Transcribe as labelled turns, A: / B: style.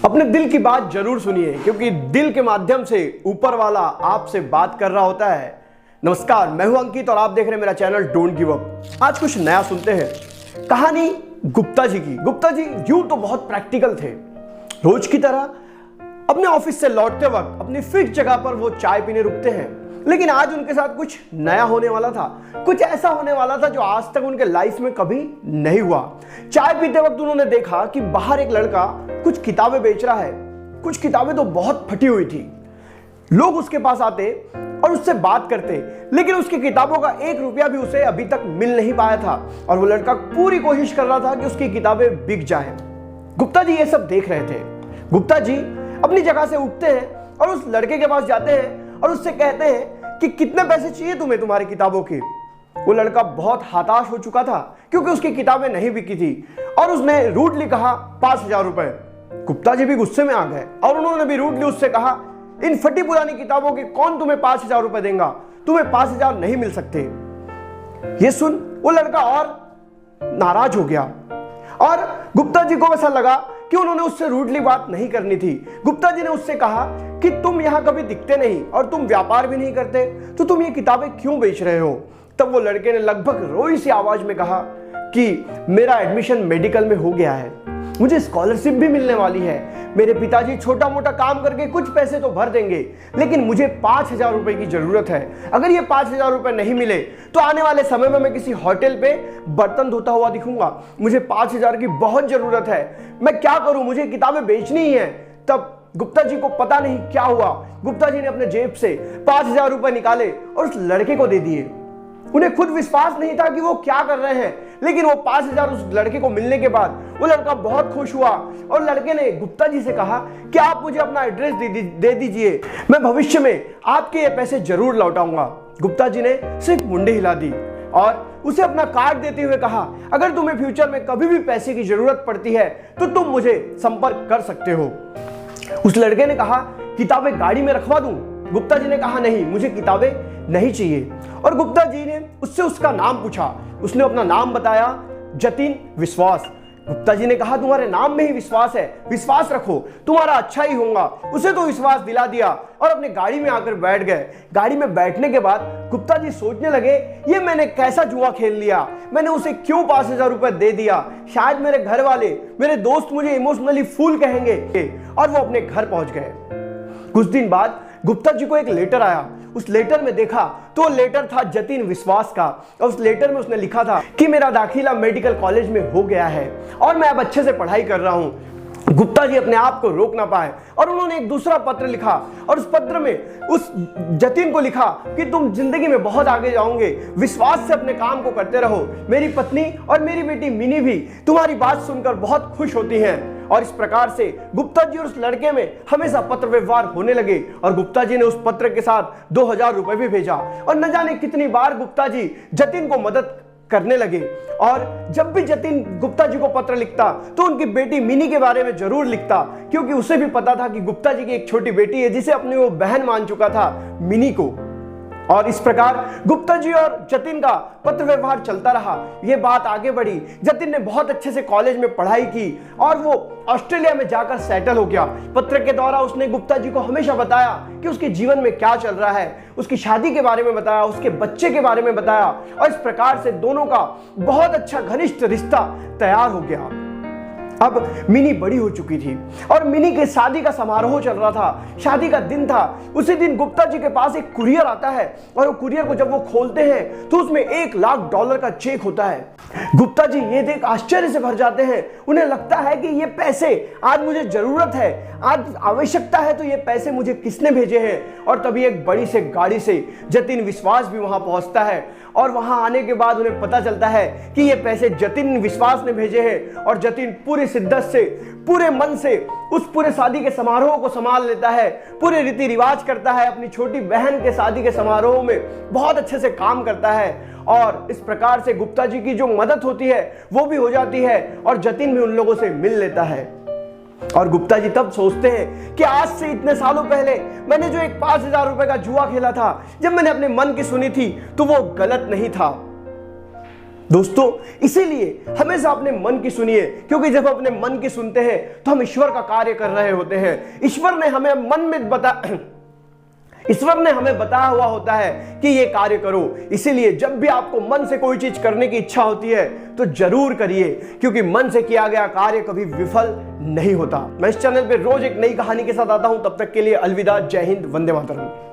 A: अपने दिल की बात जरूर सुनिए, क्योंकि दिल के माध्यम से ऊपर वाला आपसे बात कर रहा होता है। नमस्कार, मैं हूं अंकित और आप देख रहे हैं मेरा चैनल डोंट गिव अप। आज कुछ नया सुनते हैं। कहानी गुप्ता जी की। गुप्ता जी यूं तो बहुत प्रैक्टिकल थे। रोज की तरह अपने ऑफिस से लौटते वक्त अपनी फिक्स जगह पर वो चाय पीने रुकते हैं, लेकिन आज उनके साथ कुछ नया होने वाला था। कुछ ऐसा होने वाला था जो आज तक उनके लाइफ में कभी नहीं हुआ। चाय पीते वक्त उन्होंने देखा कि बाहर एक लड़का कुछ किताबें बेच रहा है। कुछ किताबें तो बहुत फटी हुई थी। लोग उसके पास आते और उससे बात करते, लेकिन उसकी किताबों का 1 रुपया भी उसे अभी तक मिल नहीं पाया था और वो लड़का पूरी कोशिश कर रहा था कि उसकी किताबें बिक जाएं। गुप्ता जी ये सब देख रहे थे। गुप्ता जी अपनी जगह से उठते हैं और उस लड़के के पास जाते हैं और उससे कहते हैं कि कितने पैसे चाहिए तुम्हें तुम्हारी किताबों के। वो लड़का बहुत हताश हो चुका था क्योंकि उसकी किताबें नहीं बिकी थी और उसने रूडली कहा 5,000 रुपए। गुप्ता जी भी गुस्से में आ गए और उन्होंने भी रूडली उससे कहा, इन फटी पुरानी किताबों के कौन तुम्हें 5,000 रुपए देगा, तुम्हें 5,000 नहीं मिल सकते। ये सुन वो लड़का और नाराज हो गया और गुप्ता जी को ऐसा लगा कि उन्होंने उससे रूडली बात नहीं करनी थी। गुप्ता जी ने उससे कहा कि तुम यहां कभी दिखते नहीं और तुम व्यापार भी नहीं करते, तो तुम ये किताबें क्यों बेच रहे हो। तब वो लड़के ने लगभग रोई सी आवाज में कहा कि मेरा एडमिशन मेडिकल में हो गया है, मुझे स्कॉलरशिप भी मिलने वाली है। मेरे पिताजी छोटा मोटा काम करके कुछ पैसे तो भर देंगे, लेकिन मुझे 5,000 रुपए की जरूरत है। अगर ये 5,000 रुपए नहीं मिले तो आने वाले समय में मैं किसी होटल पे बर्तन धोता हुआ दिखूंगा। मुझे 5,000 की बहुत जरूरत है, मैं क्या करूं, मुझे किताबें बेचनी ही है। तब गुप्ता जी को पता नहीं क्या हुआ, गुप्ता जी ने अपने जेब से 5,000 रुपए निकाले और उस लड़के को दे दिए। उन्हें खुद विश्वास नहीं था कि वो क्या कर रहे हैं, लेकिन वो 5,000 उस लड़के को मिलने के बाद वो लड़का बहुत खुश हुआ और लड़के ने गुप्ता जी से कहा कि आप मुझे अपना एड्रेस दे दीजिए, मैं भविष्य में आपके ये पैसे जरूर लौटाऊंगा। गुप्ता जी ने सिर्फ मुंडी हिला दी और उसे अपना कार्ड देते हुए कहा, अगर तुम्हें फ्यूचर में कभी भी पैसे की जरूरत पड़ती है तो तुम मुझे संपर्क कर सकते हो। उस लड़के ने कहा, किताबें गाड़ी में रखवा दूं? गुप्ता जी ने कहा, नहीं, मुझे किताबें नहीं चाहिए। और गुप्ता जी ने उससे उसका नाम पूछा। उसने अपना नाम बताया, जतिन विश्वास। गुप्ता जी ने कहा, तुम्हारे नाम में ही विश्वास है, विश्वास रखो, तुम्हारा अच्छा ही होगा। उसे तो विश्वास दिला दिया और अपने गाड़ी में आकर बैठ गए। गाड़ी में बैठने के बाद गुप्ता जी सोचने लगे, ये मैंने कैसा जुआ खेल लिया, मैंने उसे क्यों 5,000 रुपए दे दिया। शायद मेरे घर वाले, मेरे दोस्त मुझे इमोशनली फूल कहेंगे। और वो अपने घर पहुंच गए। कुछ दिन बाद गुप्ता जी को एक लेटर आया। उस लेटर में देखा तो लेटर था जतिन विश्वास का और उस लेटर में उसने लिखा था कि मेरा दाखिला मेडिकल कॉलेज में हो गया है और मैं अब अच्छे से पढ़ाई कर रहा हूं। गुप्ता जी अपने आप को रोक ना पाए और उन्होंने एक दूसरा पत्र लिखा और उस पत्र में उस जतिन को लिखा कि तुम जिंदगी में बहुत आगे जाओगे, विश्वास से अपने काम को करते रहो। मेरी पत्नी और मेरी बेटी मिनी भी तुम्हारी बात सुनकर बहुत खुश होती हैं। और इस प्रकार से गुप्ता जी और उस लड़के में हमेशा पत्र व्यवहार होने लगे और गुप्ता जी ने उस पत्र के साथ 2,000 रुपए भी भेजा और न जाने कितनी बार गुप्ता जी जतिन को मदद करने लगे। और जब भी जतिन गुप्ता जी को पत्र लिखता तो उनकी बेटी मिनी के बारे में जरूर लिखता, क्योंकि उसे भी पता था कि गुप्ता जी की एक छोटी बेटी है जिसे अपनी वो बहन मान चुका था, मिनी को। और इस प्रकार गुप्ता जी और जतिन का पत्र व्यवहार चलता रहा। ये बात आगे बढ़ी। जतिन ने बहुत अच्छे से कॉलेज में पढ़ाई की और वो ऑस्ट्रेलिया में जाकर सेटल हो गया। पत्र के द्वारा उसने गुप्ता जी को हमेशा बताया कि उसके जीवन में क्या चल रहा है, उसकी शादी के बारे में बताया, उसके बच्चे के बारे में बताया और इस प्रकार से दोनों का बहुत अच्छा घनिष्ठ रिश्ता तैयार हो गया। अब मिनी बड़ी हो चुकी थी और मिनी के शादी का समारोह चल रहा था। शादी का दिन था। उसी दिन गुप्ता जी के पास एक कुरियर आता है और वो कुरियर को जब वो खोलते हैं तो उसमें $1,00,000 का चेक होता है। गुप्ता जी ये देख आश्चर्य से भर जाते हैं। उन्हें लगता है कि ये पैसे आज मुझे जरूरत है, आज आवश्यकता है, तो ये पैसे मुझे किसने भेजे हैं। और तभी एक बड़ी से गाड़ी से जतिन विश्वास भी वहां पहुंचता है और वहां आने के बाद उन्हें पता चलता है कि ये पैसे जतिन विश्वास ने भेजे हैं। और जतिन पूरी शिद्दत से, पूरे मन से उस पूरे शादी के समारोह को संभाल लेता है, पूरे रीति रिवाज करता है, अपनी छोटी बहन के शादी के समारोह में बहुत अच्छे से काम करता है। और इस प्रकार से गुप्ता जी की जो मदद होती है वो भी हो जाती है और जतिन भी उन लोगों से मिल लेता है। और गुप्ता जी तब सोचते हैं कि आज से इतने सालों पहले मैंने जो एक 5,000 रुपए का जुआ खेला था, जब मैंने अपने मन की सुनी थी तो वो गलत नहीं था। दोस्तों इसीलिए हमेशा अपने मन की सुनिए, क्योंकि जब अपने मन की सुनते हैं तो हम ईश्वर का कार्य कर रहे होते हैं। ईश्वर ने हमें बताया हुआ होता है कि ये कार्य करो। इसीलिए जब भी आपको मन से कोई चीज करने की इच्छा होती है तो जरूर करिए, क्योंकि मन से किया गया कार्य कभी विफल नहीं होता। मैं इस चैनल पे रोज एक नई कहानी के साथ आता हूं। तब तक के लिए अलविदा, जय हिंद, वंदे मातरम।